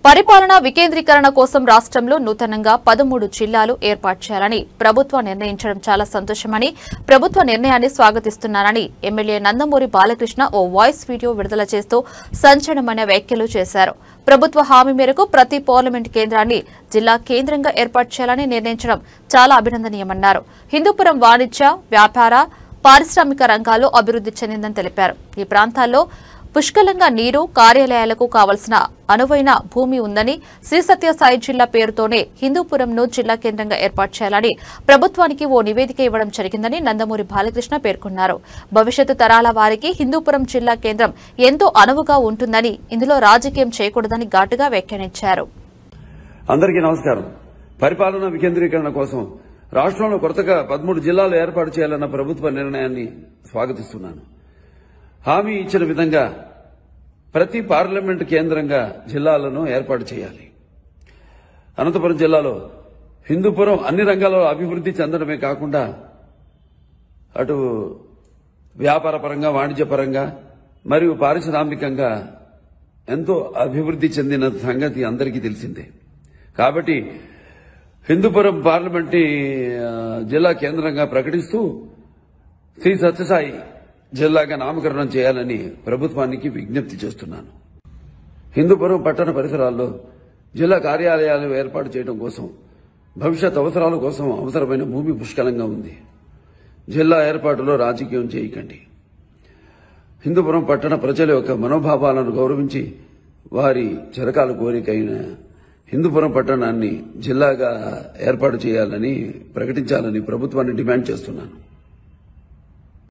పరిపాలన వికేంద్రీకరణ కోసం రాష్ట్రంలో నూతనంగా 13 జిల్లాలు ఏర్పాటు చేయాలని ప్రభుత్వం నిర్ణయించడం చాలా సంతోషమని, ప్రభుత్వ నిర్ణయాన్ని స్వాగతిస్తున్నారని ఎమ్మెల్యే నందమూరి బాలకృష్ణ ఓ వాయిస్ వీడియో విడుదల చేస్తూ సంచలనమైన వ్యాఖ్యలు చేశారు. ప్రభుత్వ హామీ మేరకు ప్రతి పార్లమెంట్ కేంద్రాన్ని జిల్లా కేంద్రంగా ఏర్పాటు చేయాలని నిర్ణయించడం చాలా అభినందనీయమన్నారు. హిందూపురం వాణిజ్య, వ్యాపార, పారిశ్రామిక రంగాల్లో అభివృద్ధి చెందిందని తెలిపారు. ఈ ప్రాంతాల్లో పుష్కలంగా నీరు, కార్యాలయాలకు కావలసిన అనువైన భూమి ఉందని, శ్రీ సత్యసాయి జిల్లా పేరుతోనే హిందూపురంను జిల్లా కేంద్రంగా ఏర్పాటు చేయాలని ప్రభుత్వానికి ఓ నివేదిక ఇవ్వడం జరిగిందని నందమూరి బాలకృష్ణ పేర్కొన్నారు. భవిష్యత్తు తరాల వారికి హిందూపురం జిల్లా కేంద్రం ఎంతో అనువుగా ఉంటుందని, ఇందులో రాజకీయం చేయకూడదని ఘాటుగా వ్యాఖ్యానించారు. అందరికీ నమస్కారం. పరిపాలన వికేంద్రీకరణ కోసం రాష్ట్రంలో కొత్తగా 13 జిల్లాలు ఏర్పాటు చేయాలన్న ప్రభుత్వ నిర్ణయాన్ని స్వాగతిస్తున్నాను. హామీ ఇచ్చిన విధంగా ప్రతి పార్లమెంటు కేంద్రంగా జిల్లాలను ఏర్పాటు చేయాలి. అనంతపురం జిల్లాలో హిందూపురం అన్ని రంగాల్లో అభివృద్ధి చెందడమే కాకుండా అటు వ్యాపారపరంగా, వాణిజ్యపరంగా మరియు పారిశ్రామికంగా ఎంతో అభివృద్ధి చెందిన సంగతి అందరికీ తెలిసిందే. కాబట్టి హిందూపురం పార్లమెంటు జిల్లా కేంద్రంగా ప్రకటిస్తూ శ్రీ సత్యసాయి జిల్లాగా నామకరణం చేయాలని ప్రభుత్వానికి విజ్ఞప్తి చేస్తున్నాను. హిందూపురం పట్టణ పరిసరాల్లో జిల్లా కార్యాలయాలు ఏర్పాటు చేయడం కోసం, భవిష్యత్ అవసరాల కోసం అవసరమైన భూమి పుష్కలంగా ఉంది. జిల్లా ఏర్పాటులో రాజకీయం చేయకండి. హిందూపురం పట్టణ ప్రజల యొక్క మనోభావాలను గౌరవించి వారి చిరకాల కోరికైన హిందూపురం పట్టణాన్ని జిల్లాగా ఏర్పాటు చేయాలని ప్రకటించాలని ప్రభుత్వాన్ని డిమాండ్ చేస్తున్నాను.